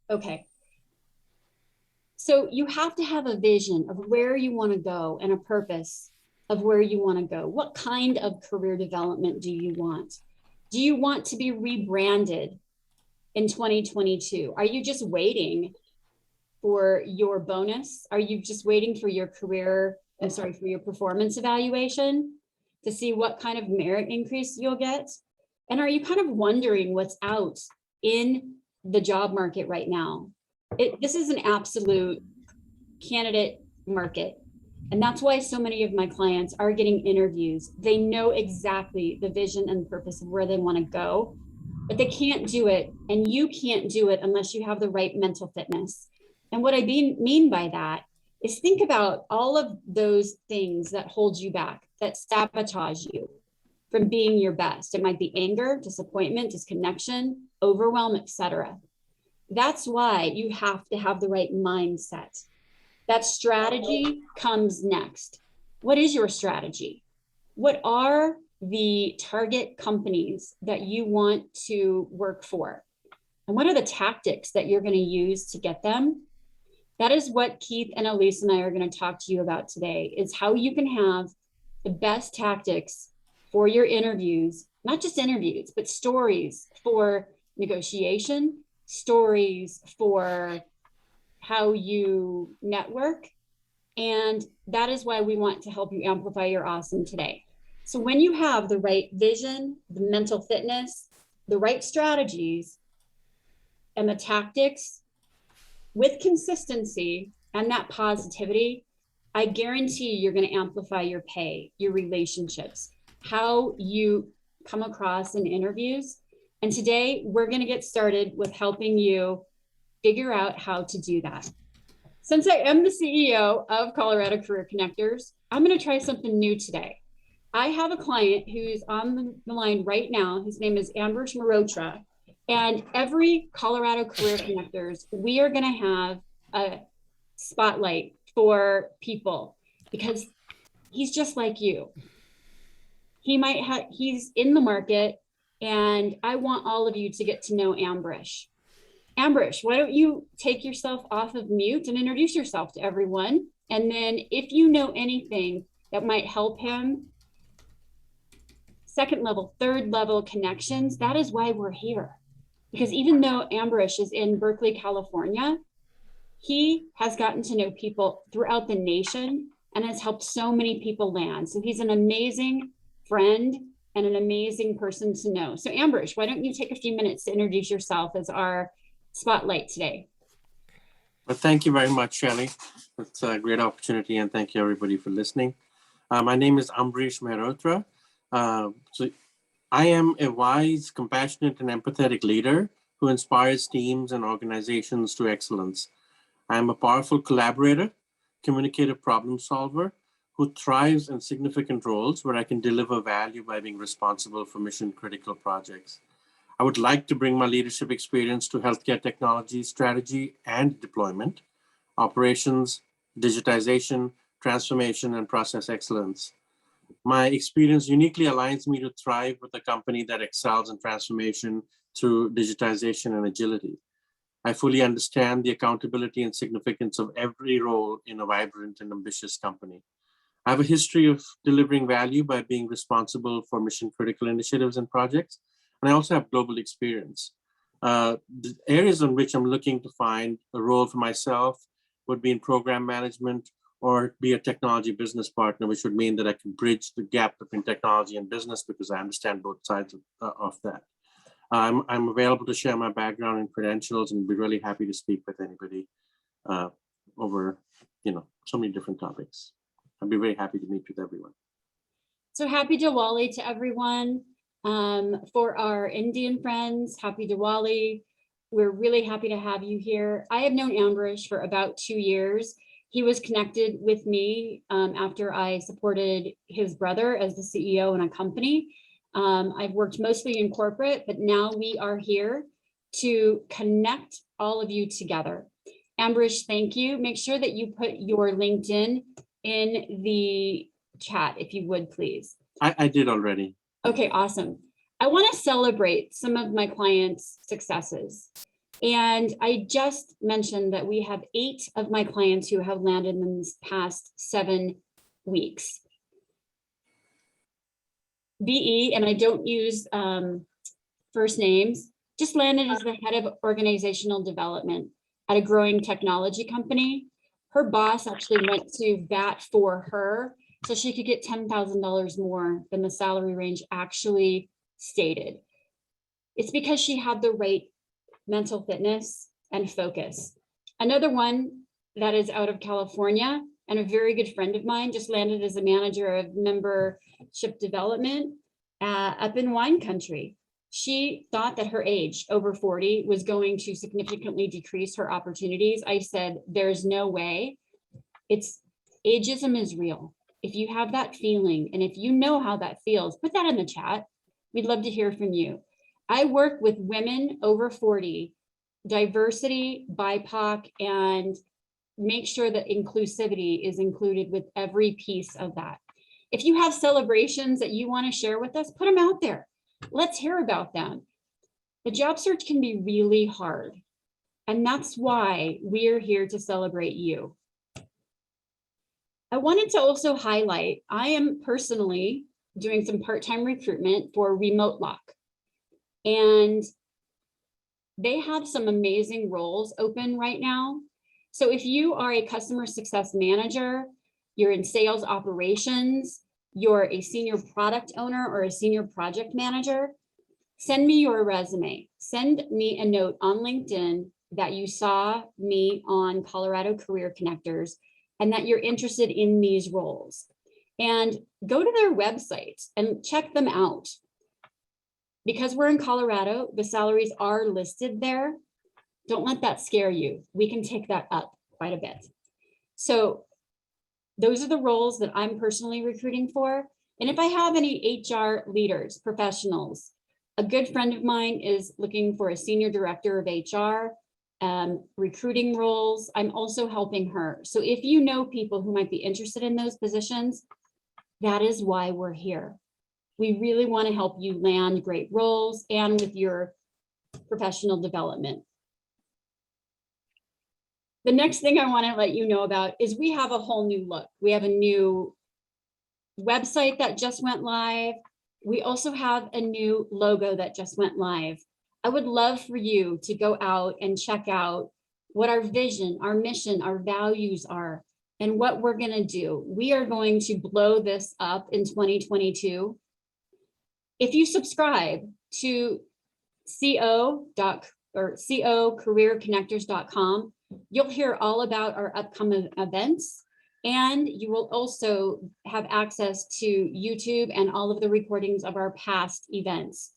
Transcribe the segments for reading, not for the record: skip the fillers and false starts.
Okay. So you have to have a vision of where you want to go and a purpose of where you want to go. What kind of career development do you want? Do you want to be rebranded in 2022? Are you just waiting for your bonus? Are you just waiting for your for your performance evaluation to see what kind of merit increase you'll get? And are you kind of wondering what's out in the job market right now? This is an absolute candidate market. And that's why so many of my clients are getting interviews. They know exactly the vision and purpose of where they want to go, but they can't do it. And you can't do it unless you have the right mental fitness. And what I mean by that is think about all of those things that hold you back, that sabotage you from being your best. It might be anger, disappointment, disconnection, overwhelm, etc. That's why you have to have the right mindset. That strategy comes next. What is your strategy? What are the target companies that you want to work for? And what are the tactics that you're going to use to get them? That is what Keith and Alyce and I are going to talk to you about today, is how you can have the best tactics for your interviews, not just interviews, but stories for negotiation, stories for how you network. And that is why we want to help you amplify your awesome today. So when you have the right vision, the mental fitness, the right strategies, and the tactics with consistency and that positivity, I guarantee you're going to amplify your pay, your relationships, how you come across in interviews. And today we're going to get started with helping you figure out how to do that. Since I am the CEO of Colorado Career Connectors, I'm going to try something new today. I have a client who's on the line right now. His name is Ambrish Marotra. And every Colorado Career Connectors, we are going to have a spotlight for people because he's just like you. He's in the market, and I want all of you to get to know Ambrish. Ambrish, why don't you take yourself off of mute and introduce yourself to everyone? And then if you know anything that might help him, second level, third level connections, that is why we're here. Because even though Ambrish is in Berkeley, California, he has gotten to know people throughout the nation and has helped so many people land. So he's an amazing friend and an amazing person to know. So Ambrish, why don't you take a few minutes to introduce yourself as our spotlight today? Well, thank you very much, Shelley. It's a great opportunity, and thank you everybody for listening. My name is Ambrish Mehrotra. So I am a wise, compassionate, and empathetic leader who inspires teams and organizations to excellence. I am a powerful collaborator, communicative problem solver who thrives in significant roles where I can deliver value by being responsible for mission-critical projects. I would like to bring my leadership experience to healthcare technology, strategy, and deployment, operations, digitization, transformation, and process excellence. My experience uniquely aligns me to thrive with a company that excels in transformation through digitization and agility. I fully understand the accountability and significance of every role in a vibrant and ambitious company. I have a history of delivering value by being responsible for mission-critical initiatives and projects, and I also have global experience. The areas in which I'm looking to find a role for myself would be in program management, or be a technology business partner, which would mean that I can bridge the gap between technology and business because I understand both sides of that. I'm available to share my background and credentials, and be really happy to speak with anybody over, so many different topics. I'd be very happy to meet with everyone. So happy Diwali to everyone. For our Indian friends, happy Diwali. We're really happy to have you here. I have known Ambrish for about 2 years. He was connected with me after I supported his brother as the CEO in a company. I've worked mostly in corporate, but now we are here to connect all of you together. Ambrish, thank you. Make sure that you put your LinkedIn in the chat, if you would, please. I did already. Okay, awesome. I want to celebrate some of my clients' successes. And I just mentioned that we have 8 of my clients who have landed in this past 7 weeks. BE, and I don't use first names, just landed as the head of organizational development at a growing technology company. Her boss actually went to bat for her so she could get $10,000 more than the salary range actually stated. It's because she had the right mental fitness and focus. Another one that is out of California and a very good friend of mine just landed as a manager of membership development up in wine country. She thought that her age, over 40, was going to significantly decrease her opportunities. I said, there's no way. Ageism is real. If you have that feeling, and if you know how that feels, put that in the chat. We'd love to hear from you. I work with women over 40, diversity, BIPOC, and make sure that inclusivity is included with every piece of that. If you have celebrations that you want to share with us, put them out there. Let's hear about them. The job search can be really hard, and that's why we're here to celebrate you. I wanted to also highlight, I am personally doing some part-time recruitment for Remote Lock. And they have some amazing roles open right now. So if you are a customer success manager, you're in sales operations, you're a senior product owner or a senior project manager, send me your resume. Send me a note on LinkedIn that you saw me on Colorado Career Connectors and that you're interested in these roles. And go to their websites and check them out. Because we're in Colorado, the salaries are listed there. Don't let that scare you. We can take that up quite a bit. So those are the roles that I'm personally recruiting for. And if I have any HR leaders, professionals, a good friend of mine is looking for a senior director of HR, recruiting roles. I'm also helping her. So if you know people who might be interested in those positions, that is why we're here. We really want to help you land great roles and with your professional development. The next thing I want to let you know about is we have a whole new look. We have a new website that just went live. We also have a new logo that just went live. I would love for you to go out and check out what our vision, our mission, our values are, and what we're going to do. We are going to blow this up in 2022. If you subscribe to co careerconnectors.com, you'll hear all about our upcoming events, and you will also have access to YouTube and all of the recordings of our past events.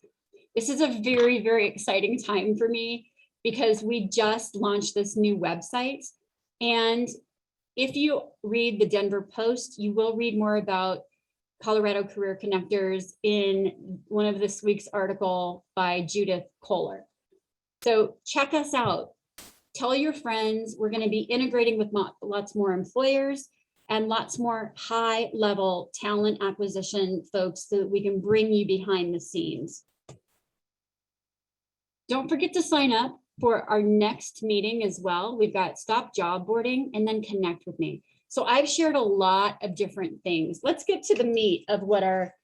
This is a very, very exciting time for me because we just launched this new website. And if you read the Denver Post, you will read more about Colorado Career Connectors in one of this week's article by Judith Kohler. So check us out. Tell your friends. We're going to be integrating with lots more employers and lots more high-level talent acquisition folks so that we can bring you behind the scenes. Don't forget to sign up for our next meeting as well. We've got Stop Job Boarding and then Connect with Me. So I've shared a lot of different things. Let's get to the meat of what our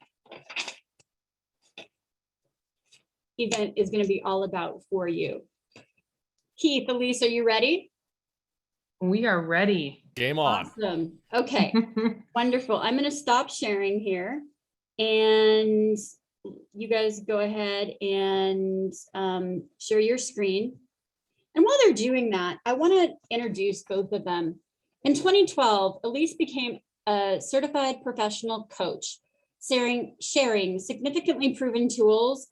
event is going to be all about for you. Keith, Alyce, are you ready? We are ready. Game on. Awesome. Okay, wonderful. I'm going to stop sharing here and you guys go ahead and share your screen. And while they're doing that, I want to introduce both of them. In 2012, Alyce became a certified professional coach, sharing significantly proven tools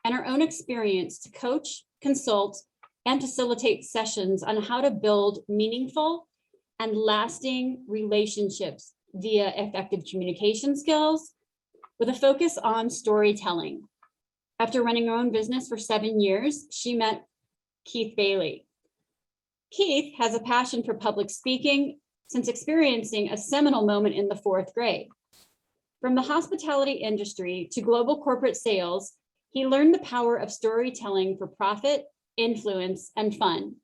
and her own experience to coach, consult, and facilitate sessions on how to build meaningful and lasting relationships via effective communication skills with a focus on storytelling. After running her own business for 7 years, she met Keith Bailey. Keith has a passion for public speaking since experiencing a seminal moment in the 4th grade. From the hospitality industry to global corporate sales, he learned the power of storytelling for profit influence, and fun.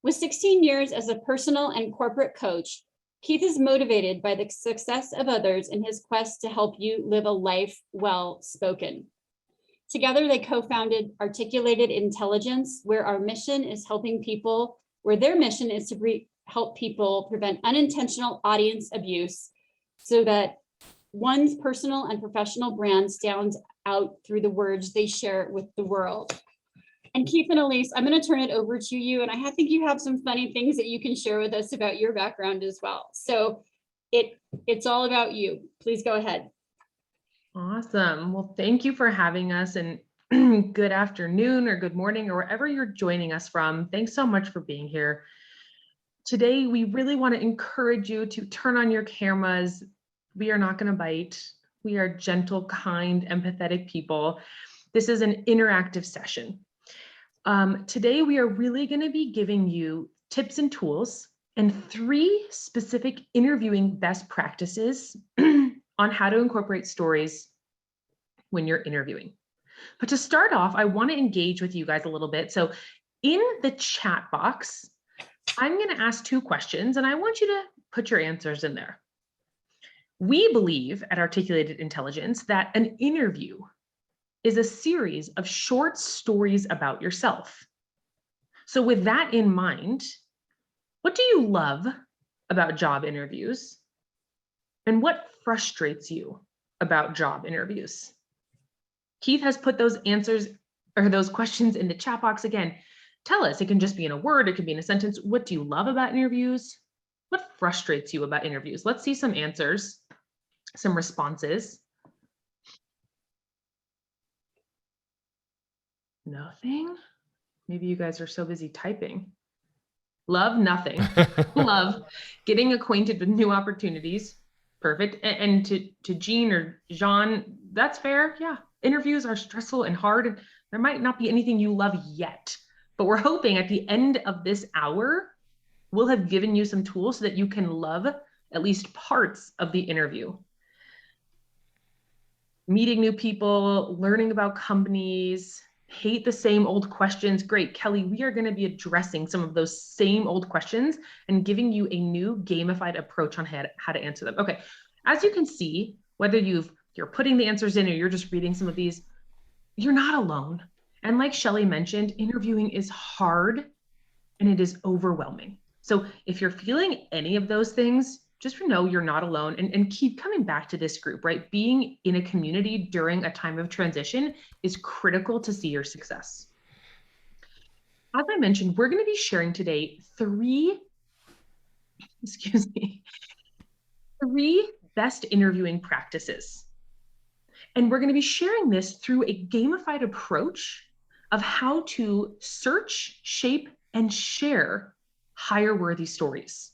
With 16 years as a personal and corporate coach, Keith is motivated by the success of others in his quest to help you live a life well spoken. Together, they co-founded Articulated Intelligence, where their mission is to help people prevent unintentional audience abuse so that one's personal and professional brand stands out through the words they share with the world. And Keith and Alyce, I'm going to turn it over to you. And I think you have some funny things that you can share with us about your background as well. So it's all about you. Please go ahead. Awesome. Well, thank you for having us, and good afternoon or good morning or wherever you're joining us from. Thanks so much for being here. Today, we really want to encourage you to turn on your cameras. We are not going to bite. We are gentle, kind, empathetic people. This is an interactive session. Today, we are really going to be giving you tips and tools and 3 specific interviewing best practices on how to incorporate stories when you're interviewing. But to start off, I want to engage with you guys a little bit. So in the chat box, I'm going to ask 2 questions, and I want you to put your answers in there. We believe at Articulated Intelligence that an interview is a series of short stories about yourself. So with that in mind, what do you love about job interviews? And what frustrates you about job interviews? Keith has put those answers or those questions in the chat box. Again, tell us. It can just be in a word. It can be in a sentence. What do you love about interviews? What frustrates you about interviews? Let's see some answers, some responses. Nothing. Maybe you guys are so busy typing. Love nothing. Love getting acquainted with new opportunities. Perfect. And to Jean or Jean, that's fair. Yeah. Interviews are stressful and hard. And there might not be anything you love yet, but we're hoping at the end of this hour, we'll have given you some tools so that you can love at least parts of the interview. Meeting new people, learning about companies, hate the same old questions. Great, Kelly, we are going to be addressing some of those same old questions and giving you a new gamified approach on how to answer them. Okay, as you can see, whether you're putting the answers in or you're just reading some of these, you're not alone. And like Shelly mentioned, interviewing is hard and it is overwhelming. So if you're feeling any of those things, just know you're not alone, and keep coming back to this group, right? Being in a community during a time of transition is critical to see your success. As I mentioned, we're going to be sharing today 3 best interviewing practices. And we're going to be sharing this through a gamified approach of how to search, shape, and share hire worthy stories.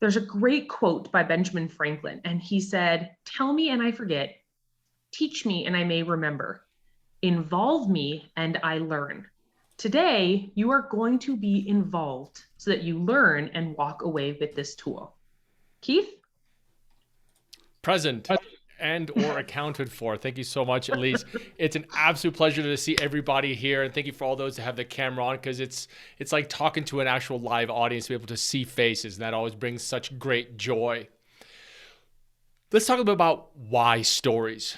There's a great quote by Benjamin Franklin, and he said, "Tell me and I forget, teach me and I may remember, involve me and I learn." Today, you are going to be involved so that you learn and walk away with this tool. Keith? Present and or accounted for. Thank you so much, Alyce. It's an absolute pleasure to see everybody here, and thank you for all those that have the camera on, because it's like talking to an actual live audience, to be able to see faces, and that always brings such great joy. Let's talk a bit about why stories.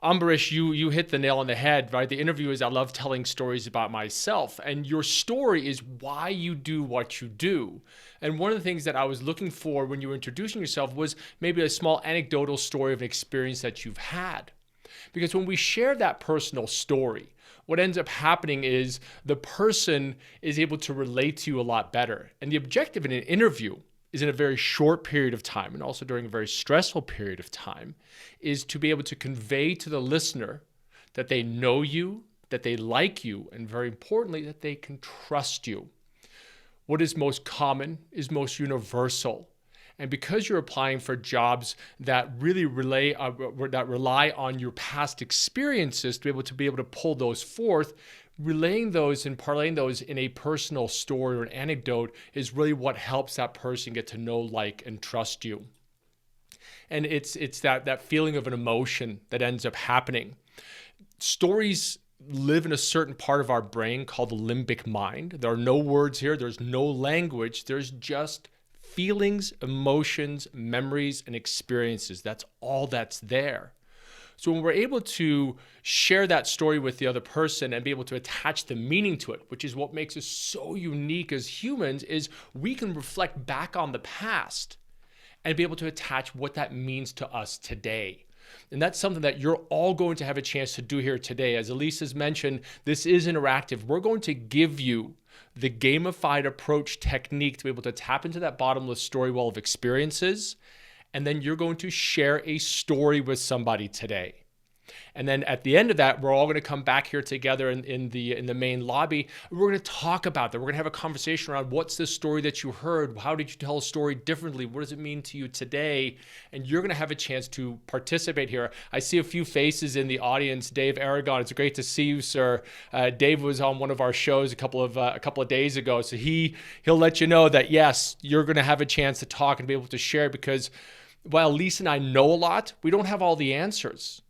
Ambarish, you hit the nail on the head, right? The interview is, I love telling stories about myself, and your story is why you do what you do. And one of the things that I was looking for when you were introducing yourself was maybe a small anecdotal story of an experience that you've had. Because when we share that personal story, what ends up happening is the person is able to relate to you a lot better. And the objective in an interview is, in a very short period of time, and also during a very stressful period of time, is to be able to convey to the listener that they know you, that they like you, and very importantly, that they can trust you. What is most common is most universal. And because you're applying for jobs that really rely on your past experiences to be able to pull those forth, relaying those and parlaying those in a personal story or an anecdote is really what helps that person get to know, like, and trust you. And it's that feeling of an emotion that ends up happening. Stories live in a certain part of our brain called the limbic mind. There are no words here. There's no language. There's just feelings, emotions, memories, and experiences. That's all that's there. So when we're able to share that story with the other person and be able to attach the meaning to it, which is what makes us so unique as humans, is we can reflect back on the past and be able to attach what that means to us today. And that's something that you're all going to have a chance to do here today. As Alyce has mentioned, this is interactive. We're going to give you the gamified approach technique to be able to tap into that bottomless story well of experiences. And then you're going to share a story with somebody today. And then at the end of that, we're all going to come back here together in the main lobby. We're going to talk about that. We're going to have a conversation around what's the story that you heard? How did you tell a story differently? What does it mean to you today? And you're going to have a chance to participate here. I see a few faces in the audience. Dave Aragon, it's great to see you, sir. Dave was on one of our shows a couple of days ago, so he'll let you know that yes, you're going to have a chance to talk and be able to share, because while Alyce and I know a lot, we don't have all the answers.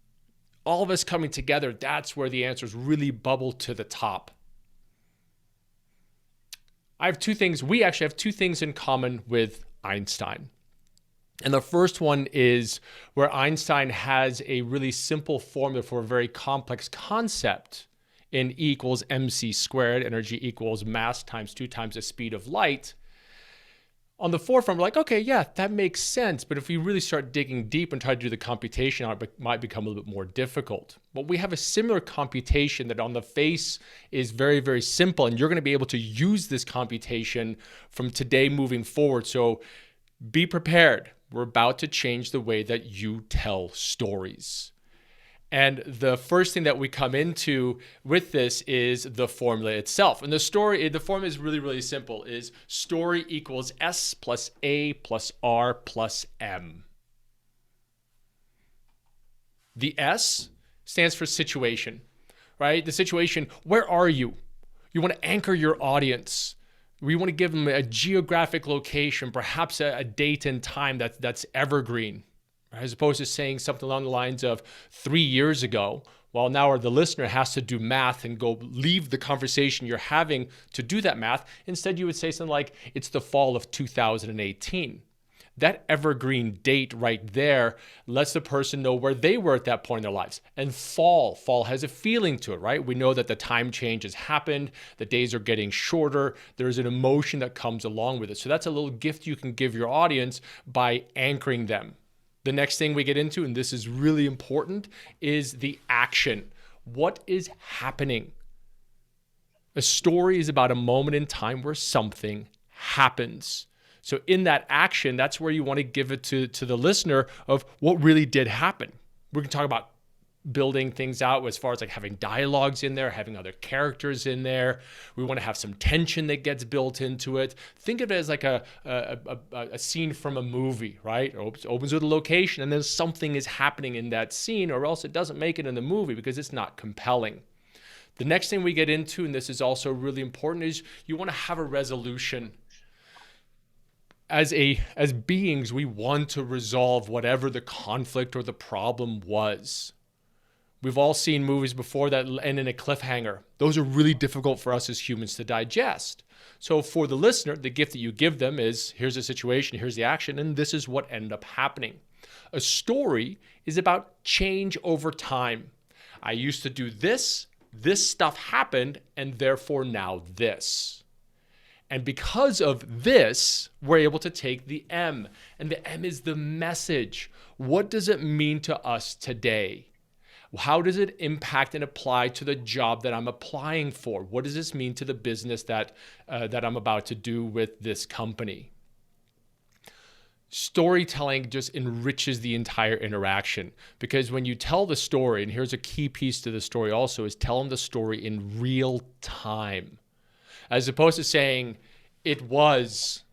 All of us coming together, that's where the answers really bubble to the top. I have two things. We actually have two things in common with Einstein. And the first one is where Einstein has a really simple formula for a very complex concept in E equals mc squared, energy equals mass times 2 times the speed of light. On the forefront, we're like, okay, yeah, that makes sense. But if we really start digging deep and try to do the computation, it might become a little bit more difficult. But we have a similar computation that on the face is very, very simple. And you're going to be able to use this computation from today moving forward. So be prepared. We're about to change the way that you tell stories. And the first thing that we come into with this is the formula itself. And the formula is really, really simple, is story equals S plus A plus R plus M. The S stands for situation, right? The situation, where are you? You want to anchor your audience. We want to give them a geographic location, perhaps a date and time that's evergreen. As opposed to saying something along the lines of 3 years ago, well, now the listener has to do math and go leave the conversation you're having to do that math. Instead, you would say something like, it's the fall of 2018. That evergreen date right there lets the person know where they were at that point in their lives. And fall has a feeling to it, right? We know that the time change has happened. The days are getting shorter. There's an emotion that comes along with it. So that's a little gift you can give your audience by anchoring them. The next thing we get into, and this is really important, is the action. What is happening? A story is about a moment in time where something happens. So in that action, that's where you want to give it to the listener of what really did happen. We can talk about building things out as far as like having dialogues in there, having other characters in there. We want to have some tension that gets built into it. Think of it as like a scene from a movie, right? It opens with a location and then something is happening in that scene, or else it doesn't make it in the movie because it's not compelling. The next thing we get into, and this is also really important, is you want to have a resolution. As beings, we want to resolve whatever the conflict or the problem was. We've all seen movies before that end in a cliffhanger. Those are really difficult for us as humans to digest. So for the listener, the gift that you give them is, here's the situation, here's the action, and this is what ended up happening. A story is about change over time. I used to do this stuff happened, and therefore now this. And because of this, we're able to take the M. And the M is the message. What does it mean to us today? How does it impact and apply to the job that I'm applying for? What does this mean to the business that I'm about to do with this company? Storytelling just enriches the entire interaction, because when you tell the story, and here's a key piece to the story also, is tell them the story in real time. As opposed to saying, it was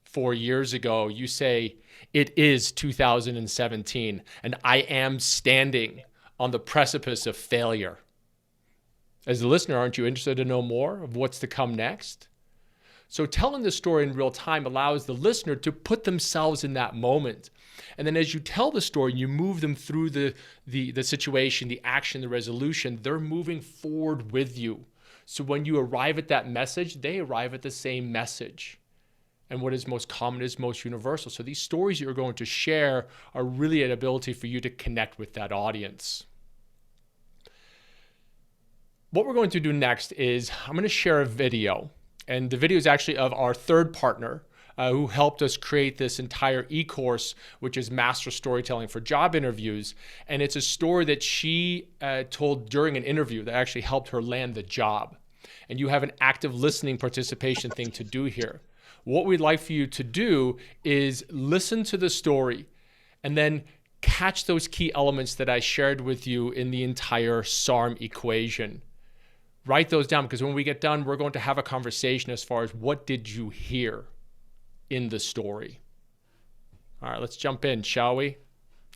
4 years ago, you say, it is 2017, and I am standing on the precipice of failure. As a listener, aren't you interested to know more of what's to come next? So telling the story in real time allows the listener to put themselves in that moment. And then as you tell the story, you move them through the situation, the action, the resolution, they're moving forward with you. So when you arrive at that message, they arrive at the same message. And what is most common is most universal. So these stories you're going to share are really an ability for you to connect with that audience. What we're going to do next is I'm going to share a video. And the video is actually of our third partner who helped us create this entire e-course, which is Master Storytelling for Job Interviews. And it's a story that she told during an interview that actually helped her land the job. And you have an active listening participation thing to do here. What we'd like for you to do is listen to the story and then catch those key elements that I shared with you in the entire SARM equation. Write those down, because when we get done, we're going to have a conversation as far as what did you hear in the story. All right, let's jump in, shall we?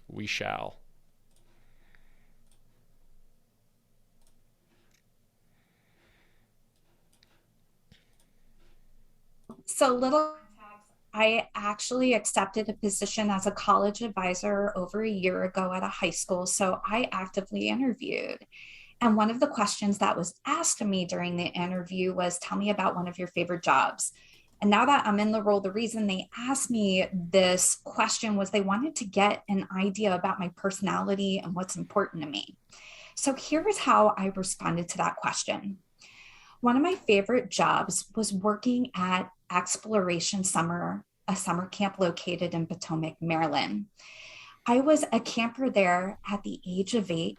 We shall. So little context, I actually accepted a position as a college advisor over a year ago at a high school. So I actively interviewed. And one of the questions that was asked of me during the interview was, tell me about one of your favorite jobs. And now that I'm in the role, the reason they asked me this question was they wanted to get an idea about my personality and what's important to me. So here's how I responded to that question. One of my favorite jobs was working at Exploration Summer, a summer camp located in Potomac, Maryland. I was a camper there at the age of 8,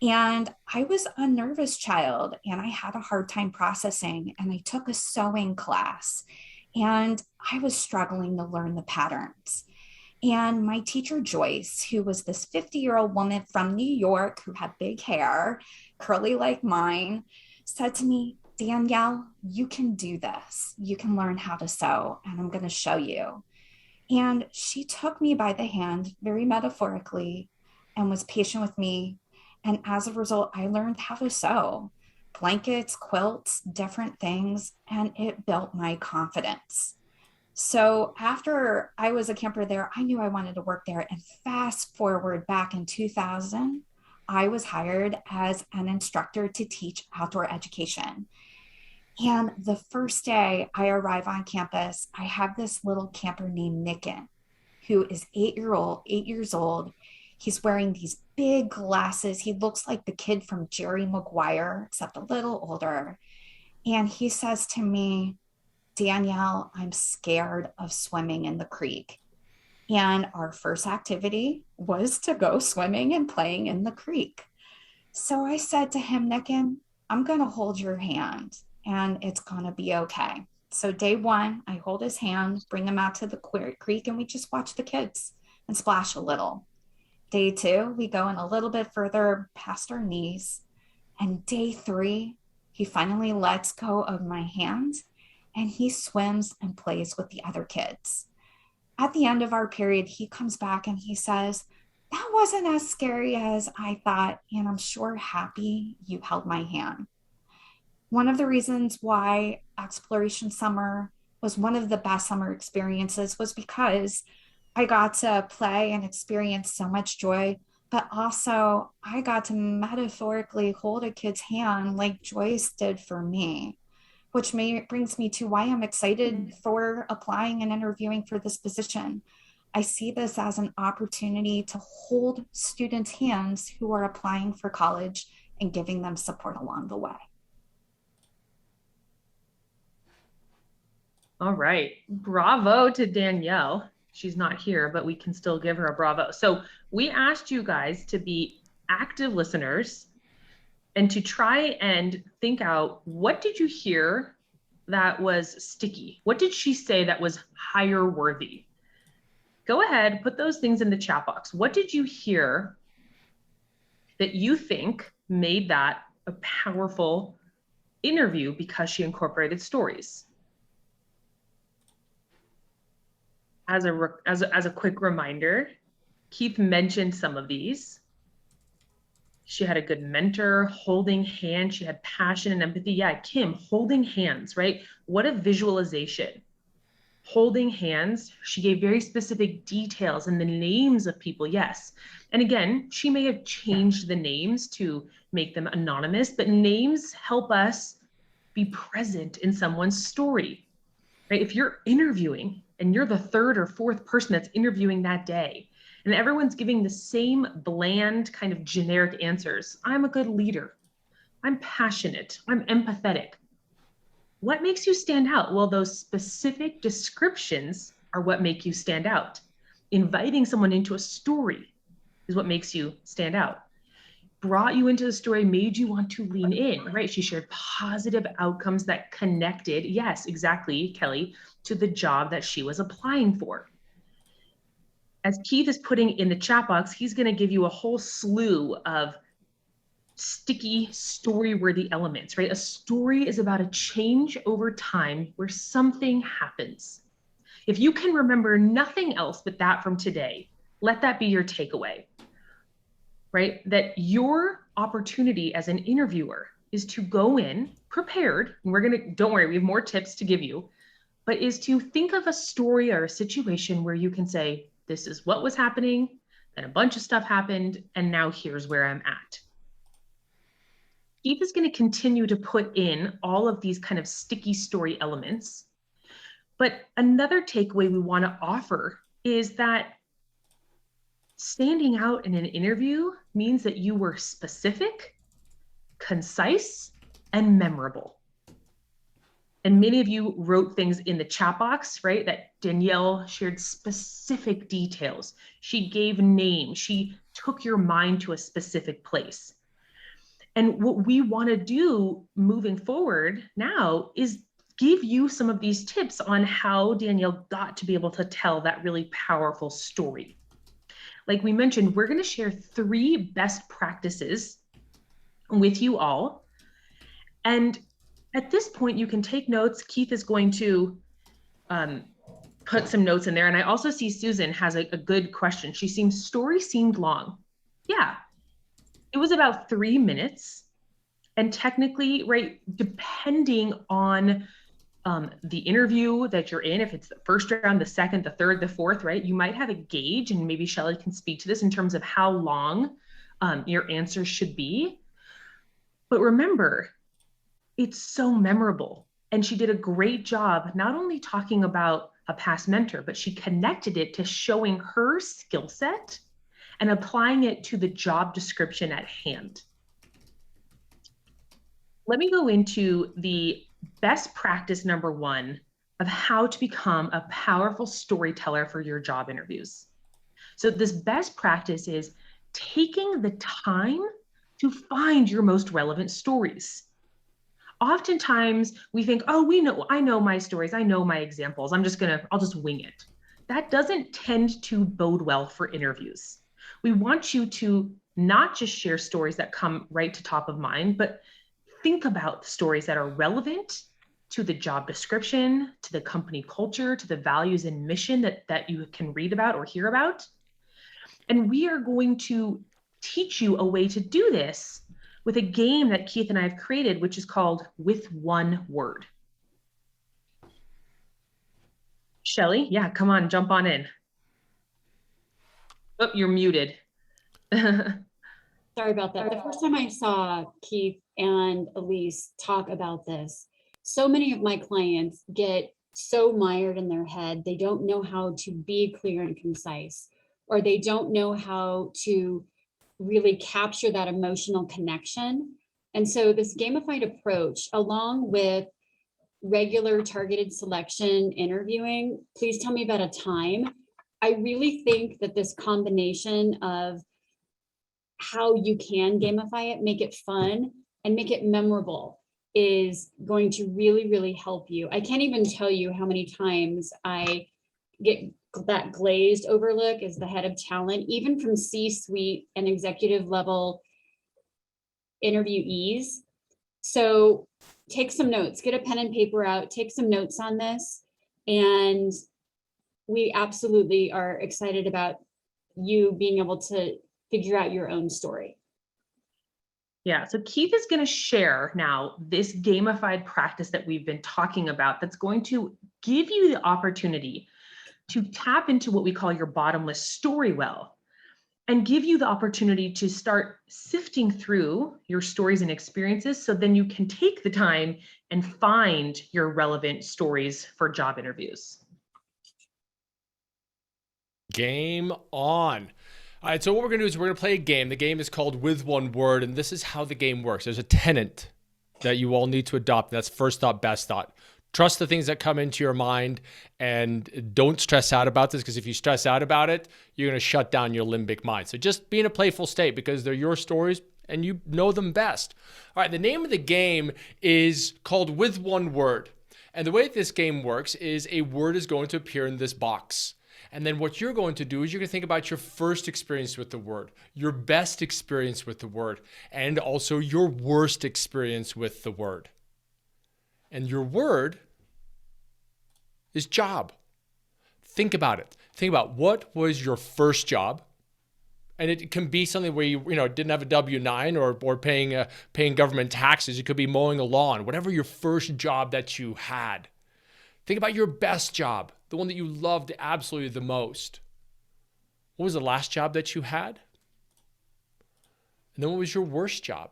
and I was a nervous child, and I had a hard time processing, and I took a sewing class, and I was struggling to learn the patterns. And my teacher, Joyce, who was this 50-year-old woman from New York who had big hair, curly like mine, said to me, Danielle, you can do this. You can learn how to sew, and I'm going to show you. And she took me by the hand, very metaphorically, and was patient with me. And as a result, I learned how to sew blankets, quilts, different things, and it built my confidence. So after I was a camper there, I knew I wanted to work there. And fast forward back in 2000, I was hired as an instructor to teach outdoor education. And the first day I arrive on campus, I have this little camper named Nicken, who is 8 years old. He's wearing these big glasses. He looks like the kid from Jerry Maguire, except a little older. And he says to me, Danielle, I'm scared of swimming in the creek. And our first activity was to go swimming and playing in the creek. So I said to him, Nicken, I'm going to hold your hand and it's going to be okay. So day one, I hold his hand, bring him out to the creek, and we just watch the kids and splash a little. Day two, we go in a little bit further past our knees. And day three, he finally lets go of my hand and he swims and plays with the other kids. At the end of our period, he comes back and he says, that wasn't as scary as I thought, and I'm sure happy you held my hand. One of the reasons why Exploration Summer was one of the best summer experiences was because I got to play and experience so much joy, but also I got to metaphorically hold a kid's hand like Joyce did for me, which brings me to why I'm excited for applying and interviewing for this position. I see this as an opportunity to hold students' hands who are applying for college and giving them support along the way. All right. Bravo to Danielle. She's not here, but we can still give her a bravo. So we asked you guys to be active listeners and to try and think out, what did you hear that was sticky? What did she say that was hire worthy? Go ahead, put those things in the chat box. What did you hear that you think made that a powerful interview because she incorporated stories? As a quick reminder, Keith mentioned some of these. She had a good mentor, holding hands. She had passion and empathy. Yeah, Kim, holding hands, right? What a visualization. Holding hands. She gave very specific details and the names of people. Yes. And again, she may have changed the names to make them anonymous, but names help us be present in someone's story, right? If you're interviewing and you're the third or fourth person that's interviewing that day, and everyone's giving the same bland kind of generic answers. I'm a good leader. I'm passionate. I'm empathetic. What makes you stand out? Well, those specific descriptions are what make you stand out. Inviting someone into a story is what makes you stand out. Brought you into the story, made you want to lean in, right? She shared positive outcomes that connected, yes, exactly, Kelly, to the job that she was applying for. As Keith is putting in the chat box, he's going to give you a whole slew of sticky story-worthy elements, right? A story is about a change over time where something happens. If you can remember nothing else but that from today, let that be your takeaway, right? That your opportunity as an interviewer is to go in prepared, and don't worry, we have more tips to give you, but is to think of a story or a situation where you can say, this is what was happening, and a bunch of stuff happened, and now here's where I'm at. Keith is going to continue to put in all of these kind of sticky story elements. But another takeaway we want to offer is that standing out in an interview means that you were specific, concise, and memorable. And many of you wrote things in the chat box, right? That Danielle shared specific details. She gave names. She took your mind to a specific place. And what we want to do moving forward now is give you some of these tips on how Danielle got to be able to tell that really powerful story. Like we mentioned, we're going to share 3 best practices with you all. And at this point, you can take notes. Keith is going to put some notes in there. And I also see Susan has a good question. Story seemed long. Yeah, it was about 3 minutes. And technically, right, depending on the interview that you're in, if it's the first round, the second, the third, the fourth, right, you might have a gauge, and maybe Shelley can speak to this in terms of how long your answers should be. But remember, it's so memorable. And she did a great job, not only talking about a past mentor, but she connected it to showing her skill set and applying it to the job description at hand. Let me go into the best practice number 1 of how to become a powerful storyteller for your job interviews. So this best practice is taking the time to find your most relevant stories. Oftentimes we think, oh, I know my stories. I know my examples. I'll just wing it. That doesn't tend to bode well for interviews. We want you to not just share stories that come right to top of mind, but think about stories that are relevant to the job description, to the company culture, to the values and mission that you can read about or hear about. And we are going to teach you a way to do this with a game that Keith and I have created, which is called With One Word. Shelley, yeah, come on, jump on in. Oh, you're muted. Sorry about that. The first time I saw Keith and Alyce talk about this, so many of my clients get so mired in their head, they don't know how to be clear and concise, or they don't know how to really capture that emotional connection. And so this gamified approach, along with regular targeted selection interviewing, please tell me about a time. I really think that this combination of how you can gamify it, make it fun, and make it memorable is going to really, really help you. I can't even tell you how many times I get that glazed over look as the head of talent, even from C-suite and executive level interviewees. So take some notes, get a pen and paper out, take some notes on this. And we absolutely are excited about you being able to figure out your own story. Yeah, so Keith is going to share now this gamified practice that we've been talking about that's going to give you the opportunity to tap into what we call your bottomless story well and give you the opportunity to start sifting through your stories and experiences so then you can take the time and find your relevant stories for job interviews. Game on. All right, so what we're going to do is we're going to play a game. The game is called With One Word, and this is how the game works. There's a tenet that you all need to adopt. That's first thought, best thought. Trust the things that come into your mind and don't stress out about this, because if you stress out about it, you're going to shut down your limbic mind. So just be in a playful state because they're your stories and you know them best. All right, the name of the game is called With One Word. And the way this game works is a word is going to appear in this box. And then what you're going to do is you're going to think about your first experience with the word, your best experience with the word, and also your worst experience with the word. And your word is job. Think about it. Think about what was your first job. And it can be something where you didn't have a W-9 or paying government taxes. It could be mowing a lawn, whatever your first job that you had. Think about your best job, the one that you loved absolutely the most. What was the last job that you had? And then what was your worst job?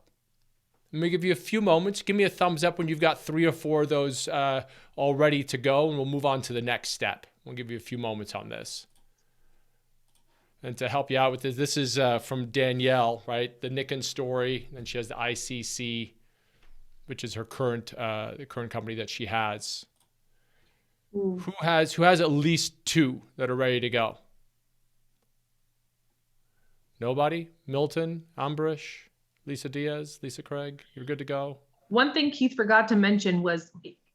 Let me give you a few moments. Give me a thumbs up when you've got 3 or 4 of those all ready to go, and we'll move on to the next step. We'll give you a few moments on this. And to help you out with this, this is from Danielle, right? The Nicken story, and she has the ICC, which is her current the current company that she has. Who has at least 2 that are ready to go? Nobody? Milton, Ambrish, Lisa Diaz, Lisa Craig, you're good to go? One thing Keith forgot to mention was,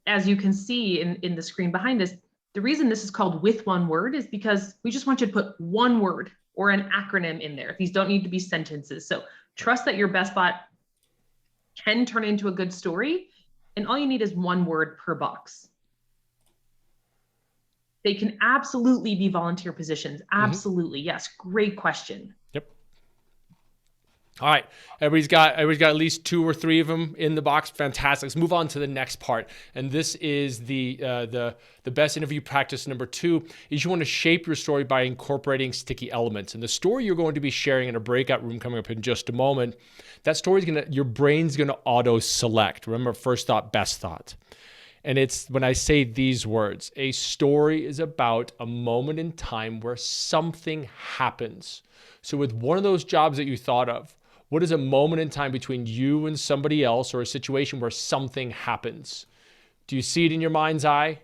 as you can see in the screen behind us, the reason this is called With One Word is because we just want you to put one word or an acronym in there. These don't need to be sentences. So trust that your best thought can turn into a good story, and all you need is one word per box. They can absolutely be volunteer positions. Absolutely. Yes. Great question. Yep. All right. Everybody's got at least 2 or 3 of them in the box. Fantastic. Let's move on to the next part. And this is the best interview practice number 2 is you want to shape your story by incorporating sticky elements. And the story you're going to be sharing in a breakout room coming up in just a moment, that story is your brain's going to auto select. Remember, first thought, best thought. And it's when I say these words, a story is about a moment in time where something happens. So with one of those jobs that you thought of, what is a moment in time between you and somebody else, or a situation where something happens? Do you see it in your mind's eye?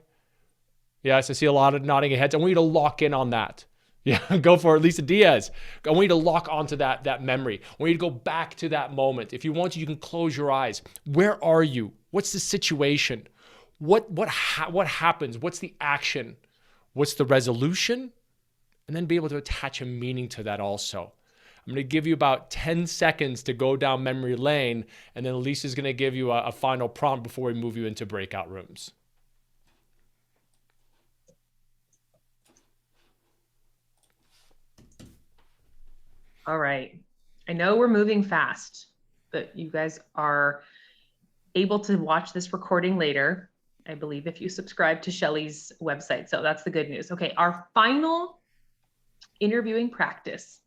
Yes, I see a lot of nodding heads. I want you to lock in on that. Yeah, go for it. Lisa Diaz. I want you to lock onto that memory. I want you to go back to that moment. If you want to, you can close your eyes. Where are you? What's the situation? What happens? What's the action? What's the resolution? And then be able to attach a meaning to that also. I'm going to give you about 10 seconds to go down memory lane, and then Lisa's going to give you a final prompt before we move you into breakout rooms. All right. I know we're moving fast, but you guys are able to watch this recording later, I believe, if you subscribe to Shelly's website. So that's the good news. Okay, our final interviewing practice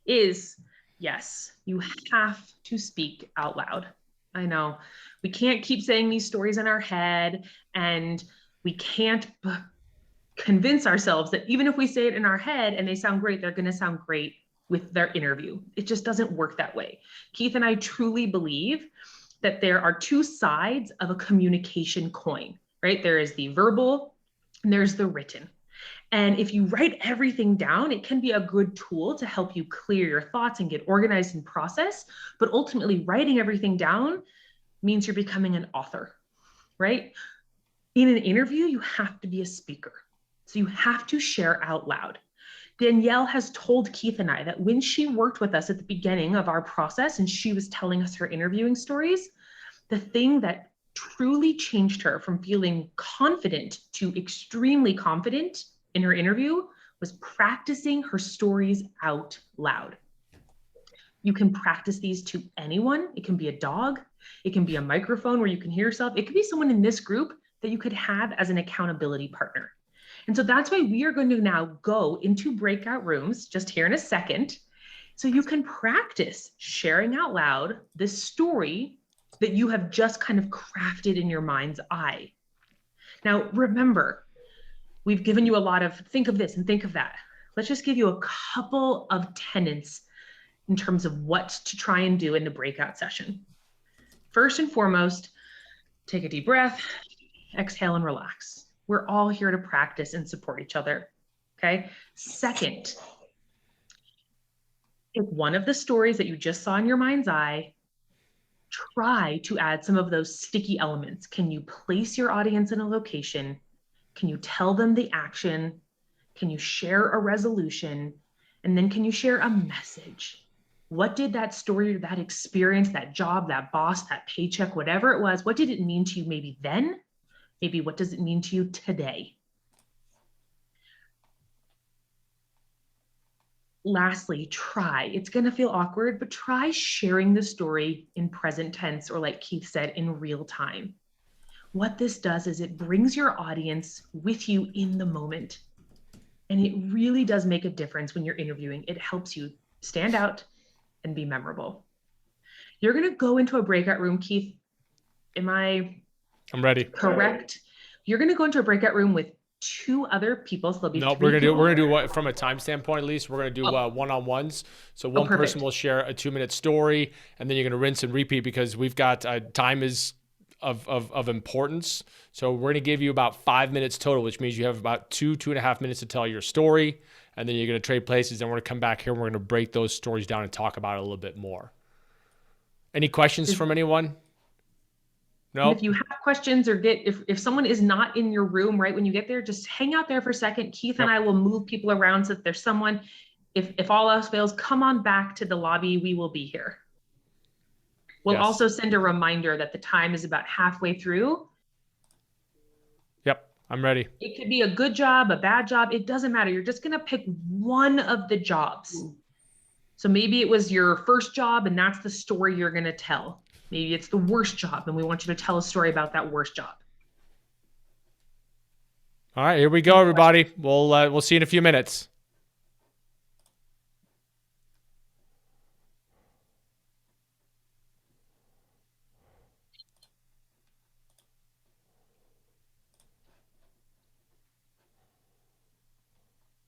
is, yes, you have to speak out loud. I know we can't keep saying these stories in our head, and we can't convince ourselves that even if we say it in our head and they sound great, they're going to sound great with their interview. It just doesn't work that way. Keith and I truly believe that there are 2 sides of a communication coin, right? There is the verbal and there's the written. And if you write everything down, it can be a good tool to help you clear your thoughts and get organized and process. But ultimately, writing everything down means you're becoming an author, right? In an interview, you have to be a speaker. So you have to share out loud. Danielle has told Keith and I that when she worked with us at the beginning of our process and she was telling us her interviewing stories, the thing that truly changed her from feeling confident to extremely confident in her interview was practicing her stories out loud. You can practice these to anyone. It can be a dog. It can be a microphone where you can hear yourself. It could be someone in this group that you could have as an accountability partner. And so that's why we are going to now go into breakout rooms just here in a second. So you can practice sharing out loud this story that you have just kind of crafted in your mind's eye. Now, remember, we've given you a lot of think of this and think of that. Let's just give you a couple of tenets in terms of what to try and do in the breakout session. First and foremost, take a deep breath, exhale and relax. We're all here to practice and support each other, okay? Second, take one of the stories that you just saw in your mind's eye, try to add some of those sticky elements. Can you place your audience in a location? Can you tell them the action? Can you share a resolution? And then can you share a message? What did that story, that experience, that job, that boss, that paycheck, whatever it was, what did it mean to you maybe then? Maybe what does it mean to you today? Lastly, try, it's going to feel awkward, but try sharing the story in present tense, or like Keith said, in real time. What this does is it brings your audience with you in the moment. And it really does make a difference when you're interviewing. It helps you stand out and be memorable. You're going to go into a breakout room, Keith. I'm ready. Correct. You're going to go into a breakout room with 2 other people. So there'll be No, 3 we're people. gonna do what from a time standpoint, at least. We're gonna do one-on-ones. So one person will share a 2-minute story, and then you're gonna rinse and repeat, because we've got time is of importance. So we're gonna give you about 5 minutes total, which means you have about 2.5 minutes to tell your story, and then you're gonna trade places. Then we're gonna come back here and we're gonna break those stories down and talk about it a little bit more. Any questions from anyone? No. And if you have questions, or if someone is not in your room right when you get there, just hang out there for a second. Keith and I will move people around so that there's someone. If all else fails, come on back to the lobby. We will be here. We'll also send a reminder that the time is about halfway through. Yep, I'm ready. It could be a good job, a bad job. It doesn't matter. You're just going to pick one of the jobs. So maybe it was your first job and that's the story you're going to tell. Maybe it's the worst job and we want you to tell a story about that worst job. All right, here we go, everybody. We'll see you in a few minutes.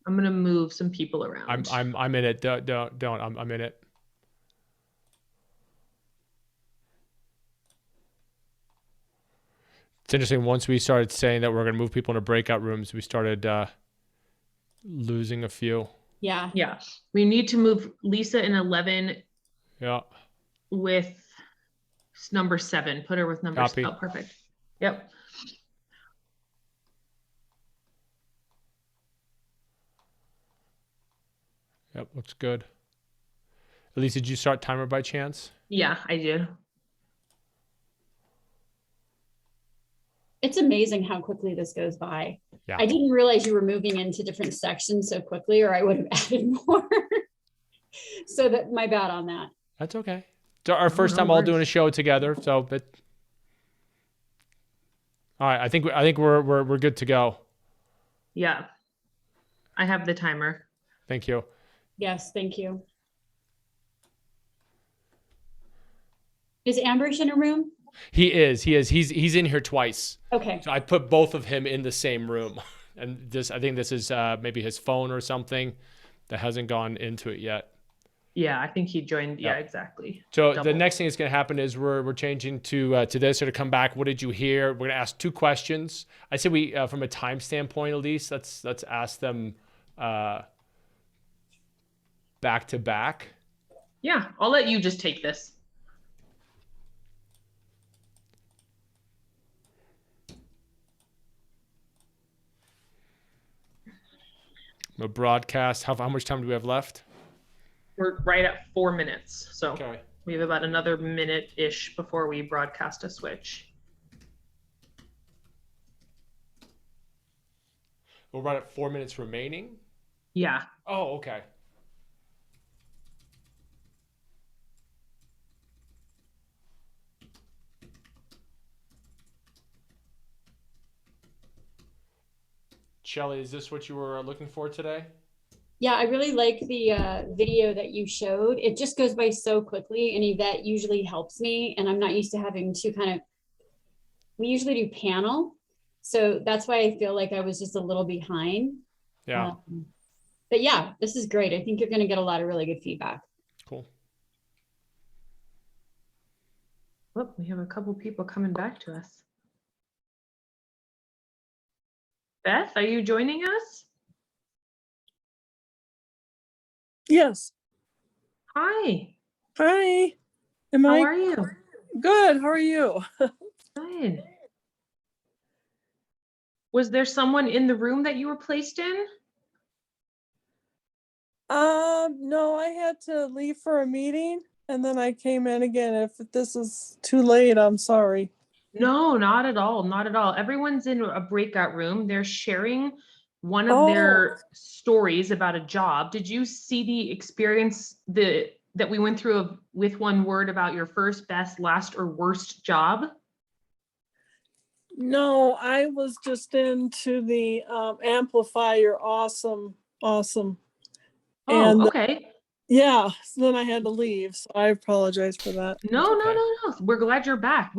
I'm going to move some people around. I'm in it. Don't. I'm in it. It's interesting. Once we started saying that we're going to move people into breakout rooms, we started losing a few. Yeah. Yeah. We need to move Lisa in 11. Yeah. With number 7. Put her with number. Copy. Oh, perfect. Yep. Yep. Looks good. Alyce, did you start timer by chance? Yeah, I did. It's amazing how quickly this goes by. Yeah. I didn't realize you were moving into different sections so quickly, or I would have added more. So that my bad on that. That's okay. It's our first time all doing a show together, so but all right. I think we're good to go. Yeah, I have the timer. Thank you. Yes, thank you. Is Ambrish in a room? He is. He's in here twice. Okay. So I put both of him in the same room, and I think this is maybe his phone or something that hasn't gone into it yet. Yeah, I think he joined. Yeah, exactly. So the next thing that's going to happen is we're changing to this, or to come back. What did you hear? We're going to ask 2 questions. I say we from a time standpoint, Alyce, let's ask them back to back. Yeah, I'll let you just take this. A broadcast. How much time do we have left? We're right at 4 minutes. So Okay. we have about another minute-ish before we broadcast a switch. We're right at 4 minutes remaining. Yeah. Oh, okay. Shelly, is this what you were looking for today? Yeah, I really like the video that you showed. It just goes by so quickly, and that usually helps me. And I'm not used to having to we usually do panel. So that's why I feel like I was just a little behind. Yeah. But yeah, this is great. I think you're going to get a lot of really good feedback. Cool. Oh, we have a couple people coming back to us. Beth, are you joining us? Yes. Hi, Hi. how are you? Good? How are you? Good. Was there someone in the room that you were placed in? No, I had to leave for a meeting and then I came in again. If this is too late, I'm sorry. No, not at all. Not at all. Everyone's in a breakout room. They're sharing one of their stories about a job. Did you see the experience that we went through with one word about your first, best, last, or worst job? No, I was just into the amplify your awesome. Oh, okay. Yeah, so then I had to leave. So I apologize for that. No, okay. no. We're glad you're back.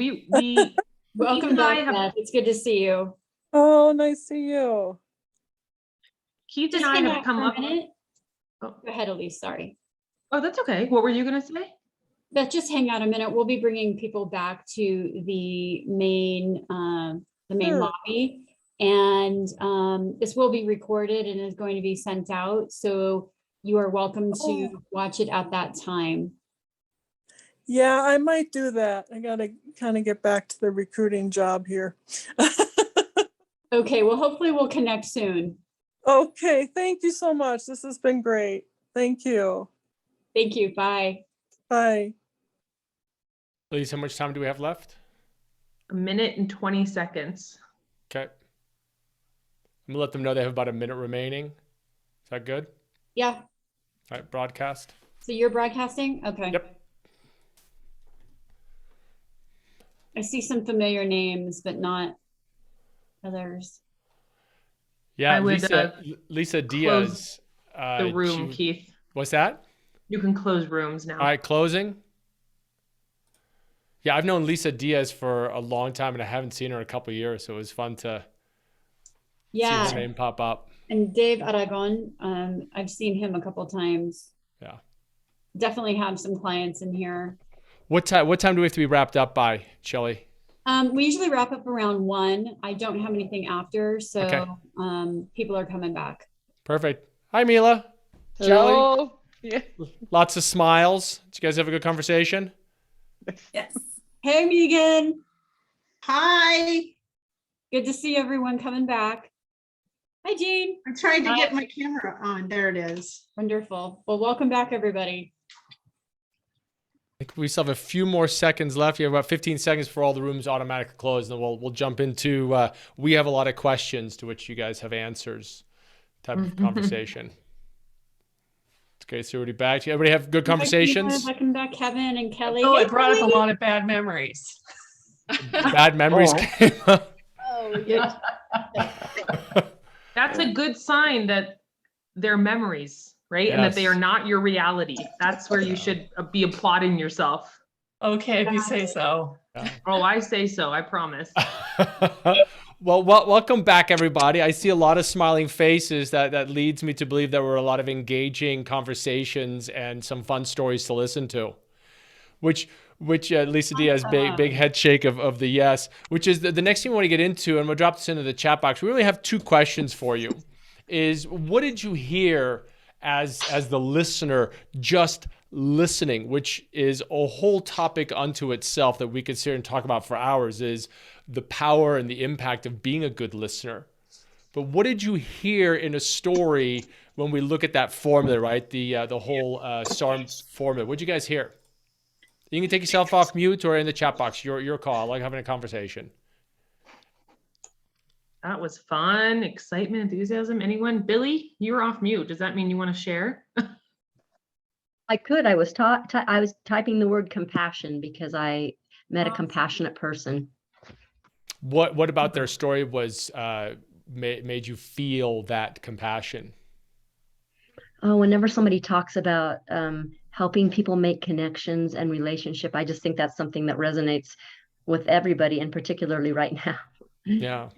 Welcome back, Beth. It's good to see you. Oh, nice to see you. Keith and Just I hang have out come for a up. minute. Oh. Go ahead, Alyce. Sorry. Oh, that's okay. What were you going to say? Beth, just hang out a minute. We'll be bringing people back to the main Sure. lobby, and this will be recorded and is going to be sent out. So you are welcome to watch it at that time. Yeah, I might do that. I got to kind of get back to the recruiting job here. Okay, well, hopefully we'll connect soon. Okay, thank you so much. This has been great. Thank you. Thank you. Bye. Bye. Elise, how much time do we have left? 1 minute and 20 seconds. Okay. I'm gonna let them know they have about a minute remaining. Is that good? Yeah. All right, broadcast. So you're broadcasting? Okay. Yep. I see some familiar names, but not others. Yeah, I would, Lisa close Diaz. the room, Keith. What's that? You can close rooms now. All right, closing. Yeah, I've known Lisa Diaz for a long time, and I haven't seen her in a couple of years, so it was fun to see her name pop up. And Dave Aragon, I've seen him a couple of times. Yeah. Definitely have some clients in here. What time do we have to be wrapped up by, Shelly? We usually wrap up around 1. I don't have anything after, so Okay. People are coming back. Perfect. Hi, Mila. Hello. Shelly. Yeah. Lots of smiles. Did you guys have a good conversation? Yes. Hey, Megan. Hi. Good to see everyone coming back. Hi, Jean. I'm trying to get my camera on. There it is. Wonderful. Well, welcome back, everybody. I think we still have a few more seconds left. You have about 15 seconds before all the rooms automatically close, and then we'll jump into we have a lot of questions to which you guys have answers type of conversation. Okay, so everybody back. Everybody have good conversations? Welcome back, Kevin and Kelly. Oh, Hey, it brought up a Kelly. lot of bad memories. Bad memories came up. Oh, yeah. That's a good sign that they're memories, right? And that they Yes. are not your reality. That's where you should be applauding yourself. Okay, if you say so. Oh, I say so. I promise. Well, welcome back, everybody. I see a lot of smiling faces. That leads me to believe there were a lot of engaging conversations and some fun stories to listen to, which Lisa Diaz, big head shake of the yes, which is the next thing we want to get into, and we'll drop this into the chat box. We really have 2 questions for you. Is what did you hear as the listener just listening, which is a whole topic unto itself that we could sit here and talk about for hours, is the power and the impact of being a good listener. But what did you hear in a story when we look at that formula, right? The whole STAR formula. What did you guys hear? You can take yourself off mute or in the chat box. Your call. I like having a conversation. That was fun. Excitement, enthusiasm. Anyone? Billy, you're off mute. Does that mean you want to share? I could. I was typing the word compassion because I met a compassionate person. What about their story was made you feel that compassion? Oh, whenever somebody talks about helping people make connections and relationship, I just think that's something that resonates with everybody, and particularly right now. Yeah.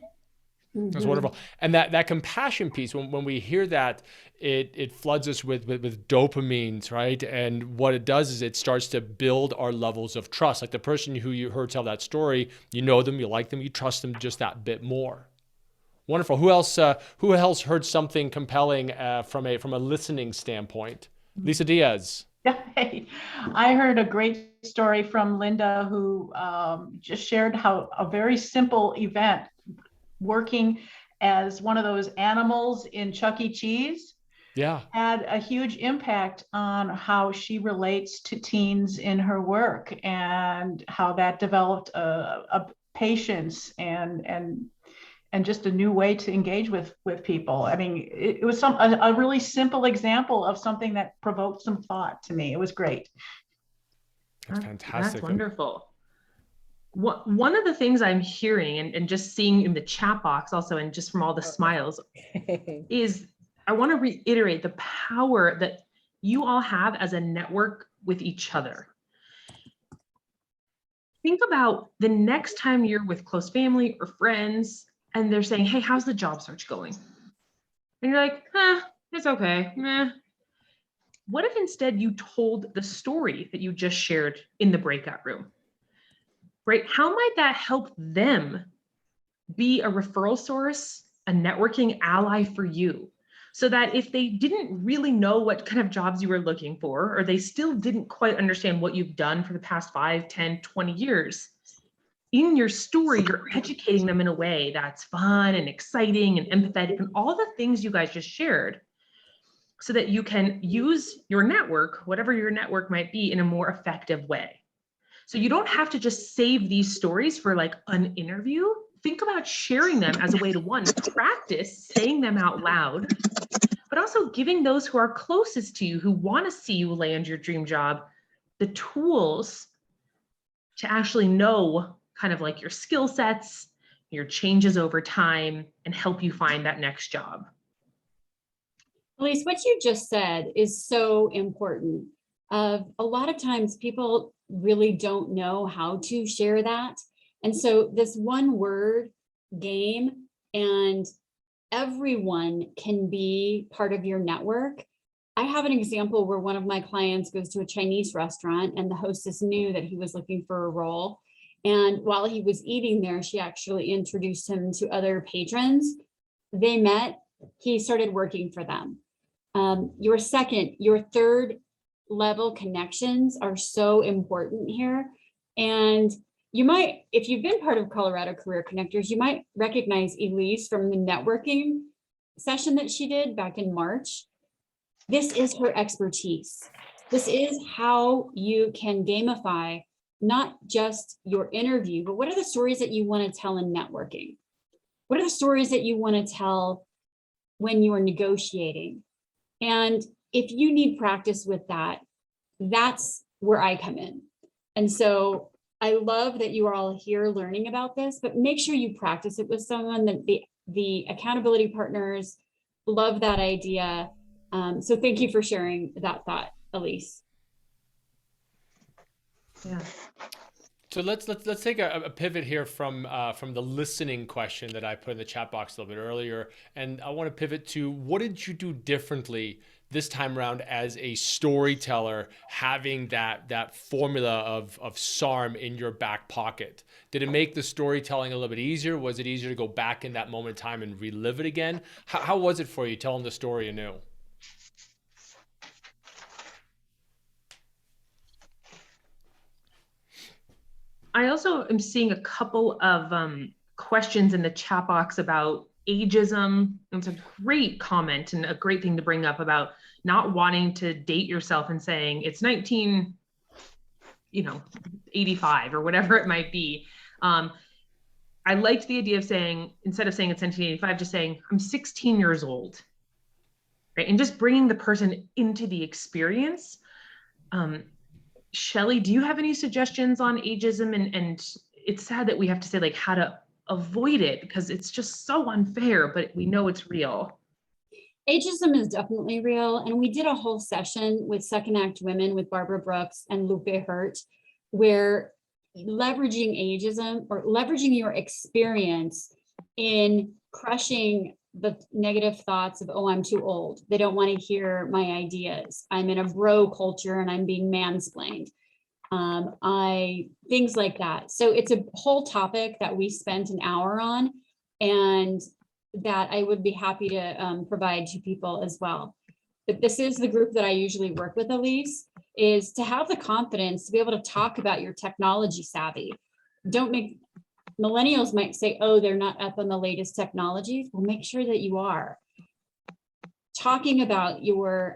That's wonderful. And that compassion piece, when we hear that, it floods us with dopamines, right? And what it does is it starts to build our levels of trust. Like the person who you heard tell that story, you know them, you like them, you trust them just that bit more. Wonderful. Who else heard something compelling from a listening standpoint? Lisa Diaz. Hey, I heard a great story from Linda, who just shared how a very simple event, working as one of those animals in Chuck E. Cheese, had a huge impact on how she relates to teens in her work, and how that developed a patience and just a new way to engage with people. I mean, it was a really simple example of something that provoked some thought to me. It was great. That's fantastic. That's wonderful. One of the things I'm hearing and just seeing in the chat box also, and just from all the smiles, is I want to reiterate the power that you all have as a network with each other. Think about the next time you're with close family or friends and they're saying, hey, how's the job search going? And you're like, it's okay. Meh. What if instead you told the story that you just shared in the breakout room? Right? How might that help them be a referral source, a networking ally for you? So that if they didn't really know what kind of jobs you were looking for, or they still didn't quite understand what you've done for the past 5, 10, 20 years, in your story, you're educating them in a way that's fun and exciting and empathetic and all the things you guys just shared, so that you can use your network, whatever your network might be, in a more effective way. So you don't have to just save these stories for like an interview. Think about sharing them as a way to, one, practice saying them out loud, but also giving those who are closest to you, who want to see you land your dream job, the tools to actually know kind of like your skill sets, your changes over time, and help you find that next job. Alyce, what you just said is so important. A lot of times people really don't know how to share that. And so this one word game, and everyone can be part of your network. I have an example where one of my clients goes to a Chinese restaurant and the hostess knew that he was looking for a role. And while he was eating there, she actually introduced him to other patrons. They met, he started working for them. Your third level connections are so important here. And you might, if you've been part of Colorado Career Connectors, you might recognize Alyce from the networking session that she did back in March. This is her expertise. This is how you can gamify not just your interview, but what are the stories that you want to tell in networking? What are the stories that you want to tell when you are negotiating? And if you need practice with that, that's where I come in. And so I love that you are all here learning about this, but make sure you practice it with someone. That the accountability partners love that idea. So thank you for sharing that thought, Alyce. Yeah. So let's take a pivot here from the listening question that I put in the chat box a little bit earlier, and I want to pivot to, what did you do differently this time around as a storyteller, having that formula of SARM in your back pocket? Did it make the storytelling a little bit easier? Was it easier to go back in that moment in time and relive it again? How was it for you telling the story anew? I also am seeing a couple of questions in the chat box about ageism. It's a great comment and a great thing to bring up about not wanting to date yourself and saying it's 1985 or whatever it might be. I liked the idea of saying, instead of saying it's 1985, just saying I'm 16 years old, right? And just bringing the person into the experience. Shelley, do you have any suggestions on ageism? And it's sad that we have to say like how to avoid it because it's just so unfair, but we know it's real. Ageism is definitely real. And we did a whole session with Second Act Women with Barbara Brooks and Lupe Hurt, where leveraging ageism or leveraging your experience in crushing the negative thoughts of, oh, I'm too old. They don't want to hear my ideas. I'm in a bro culture and I'm being mansplained. Things like that. So it's a whole topic that we spent an hour on, and that I would be happy to provide to people as well. But this is the group that I usually work with, Alyce, is to have the confidence to be able to talk about your technology savvy. Millennials might say, oh, they're not up on the latest technologies. Well, make sure that you are. Talking about your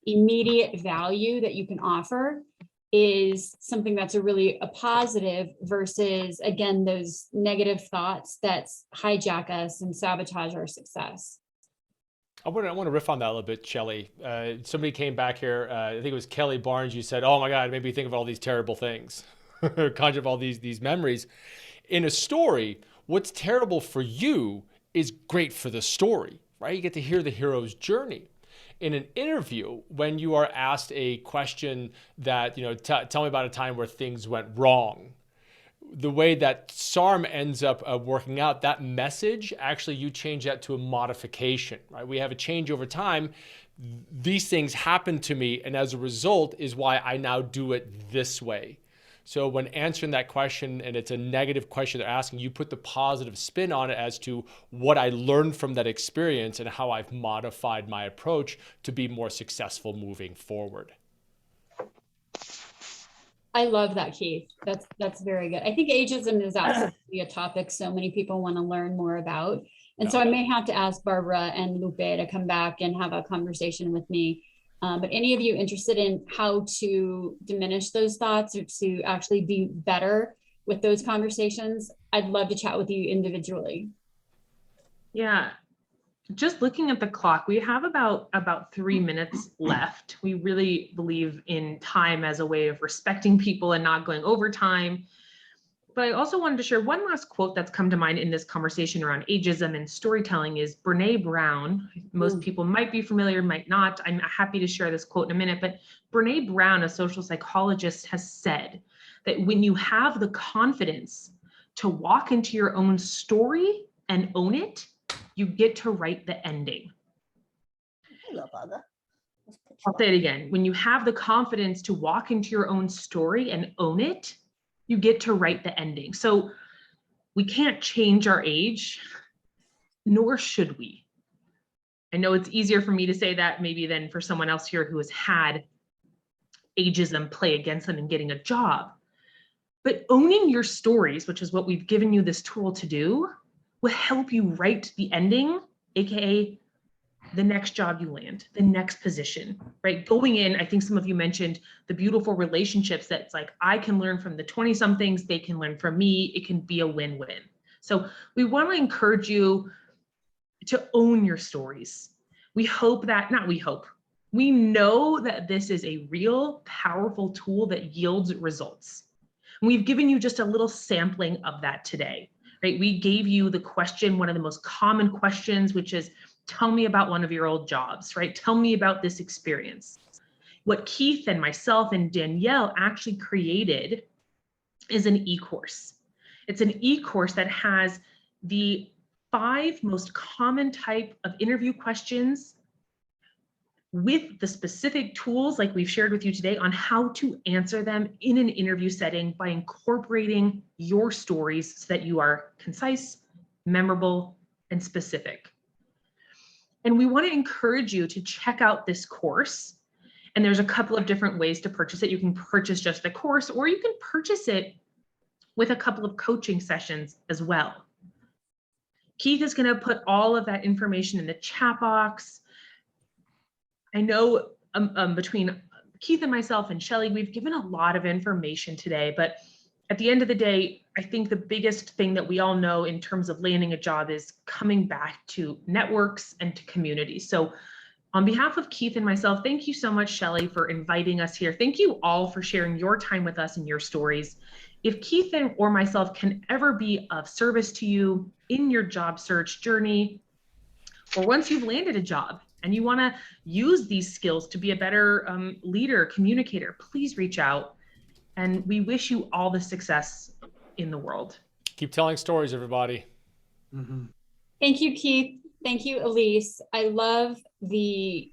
immediate value that you can offer is something that's a positive versus, again, those negative thoughts that hijack us and sabotage our success. I want to riff on that a little bit, Shelly. Somebody came back here, I think it was Kelly Barnes, you said, oh my God, it made me think of all these terrible things, conjure up all these memories. In a story, what's terrible for you is great for the story, right? You get to hear the hero's journey. In an interview, when you are asked a question that, tell me about a time where things went wrong, the way that SARM ends up working out, that message, actually you change that to a modification, right? We have a change over time. These things happen to me, and as a result is why I now do it this way. So when answering that question and it's a negative question they're asking, you put the positive spin on it as to what I learned from that experience and how I've modified my approach to be more successful moving forward. I love that, Keith. That's very good. I think ageism is absolutely a topic so many people want to learn more about. And so I may have to ask Barbara and Lupe to come back and have a conversation with me. But any of you interested in how to diminish those thoughts or to actually be better with those conversations, I'd love to chat with you individually. Yeah, just looking at the clock, we have about 3 minutes left. We really believe in time as a way of respecting people and not going over time. But I also wanted to share one last quote that's come to mind in this conversation around ageism and storytelling is Brene Brown. Most people might be familiar, might not. I'm happy to share this quote in a minute, but Brene Brown, a social psychologist, has said that when you have the confidence to walk into your own story and own it, you get to write the ending. I'll say it again. When you have the confidence to walk into your own story and own it, you get to write the ending. So we can't change our age, nor should we. I know it's easier for me to say that maybe than for someone else here who has had ageism play against them in getting a job. But owning your stories, which is what we've given you this tool to do, will help you write the ending, AKA the next job you land, the next position, right? Going in, I think some of you mentioned the beautiful relationships that's like, I can learn from the 20-somethings, they can learn from me, it can be a win-win. So we want to encourage you to own your stories. We hope that, not we hope, we know that this is a real powerful tool that yields results. And we've given you just a little sampling of that today, right? We gave you the question, one of the most common questions, which is, tell me about one of your old jobs, right? Tell me about this experience. What Keith and myself and Danielle actually created is an e-course. It's an e-course that has the 5 most common type of interview questions with the specific tools like we've shared with you today on how to answer them in an interview setting by incorporating your stories so that you are concise, memorable, and specific. And we want to encourage you to check out this course. And there's a couple of different ways to purchase it. You can purchase just the course, or you can purchase it with a couple of coaching sessions as well. Keith is going to put all of that information in the chat box. I know between Keith and myself and Shelly, we've given a lot of information today, but at the end of the day, I think the biggest thing that we all know in terms of landing a job is coming back to networks and to community. So on behalf of Keith and myself, thank you so much, Shelly, for inviting us here. Thank you all for sharing your time with us and your stories. If Keith or myself can ever be of service to you in your job search journey, or once you've landed a job and you want to use these skills to be a better leader, communicator, please reach out. And we wish you all the success in the world. Keep telling stories, everybody. Mm-hmm. Thank you, Keith. Thank you, Alyce. I love the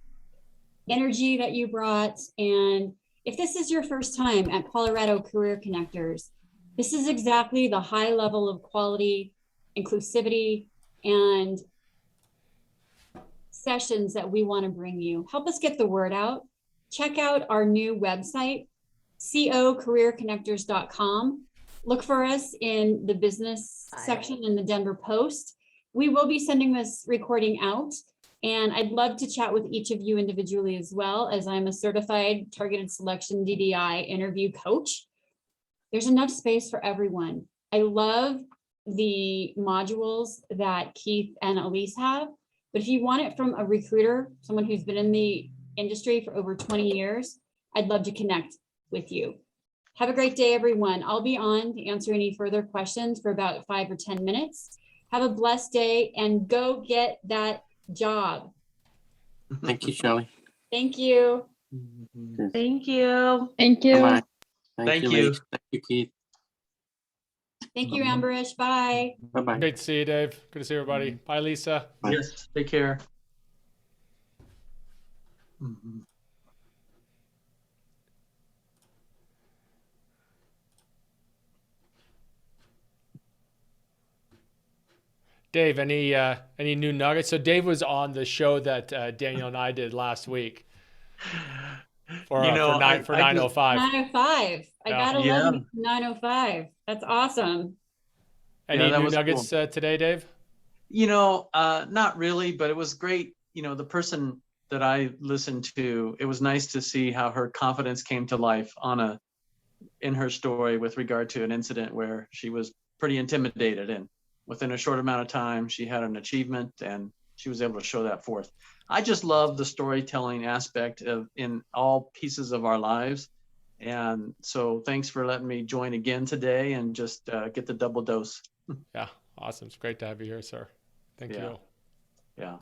energy that you brought. And if this is your first time at Colorado Career Connectors, this is exactly the high level of quality, inclusivity, and sessions that we want to bring you. Help us get the word out. Check out our new website, cocareerconnectors.com. Look for us in the business section in the Denver Post. We will be sending this recording out, and I'd love to chat with each of you individually as well, as I'm a certified targeted selection DDI interview coach. There's enough space for everyone. I love the modules that Keith and Alyce have, but if you want it from a recruiter, someone who's been in the industry for over 20 years, I'd love to connect with you. Have a great day, everyone. I'll be on to answer any further questions for about 5 or 10 minutes. Have a blessed day and go get that job. Thank you, Shelley. Thank you. Thank you. Thank you. Bye-bye. Thank you, you. Alyce. Thank you, Keith. Thank you, Amberish. Bye. Bye-bye. Great to see you, Dave. Good to see everybody. Bye, Lisa. Bye. Yes, take care. Mhm. Dave, any new nuggets? So Dave was on the show that Daniel and I did last week for 905. 905. I Yeah. got 11 905. That's awesome. Any that new was nuggets today, Dave? Not really, but it was great. The person that I listened to, it was nice to see how her confidence came to life in her story with regard to an incident where she was pretty intimidated, and within a short amount of time, she had an achievement and she was able to show that forth. I just love the storytelling aspect in all pieces of our lives. And so thanks for letting me join again today and just get the double dose. Yeah, awesome. It's great to have you here, sir. Thank you. Yeah.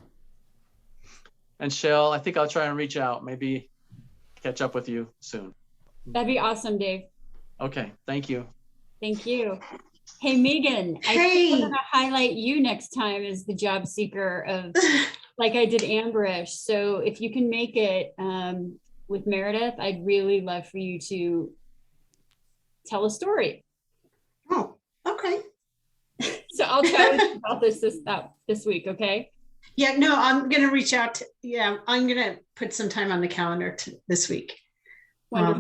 And Shell, I think I'll try and reach out, maybe catch up with you soon. That'd be awesome, Dave. Okay, thank you. Thank you. Hey, Megan, I think we're going to highlight you next time as the job seeker of, like I did Amberish. So if you can make it with Meredith, I'd really love for you to tell a story. Oh, okay. So I'll chat with you about this week, okay? Yeah, no, I'm going to reach out. I'm going to put some time on the calendar this week. Wonderful.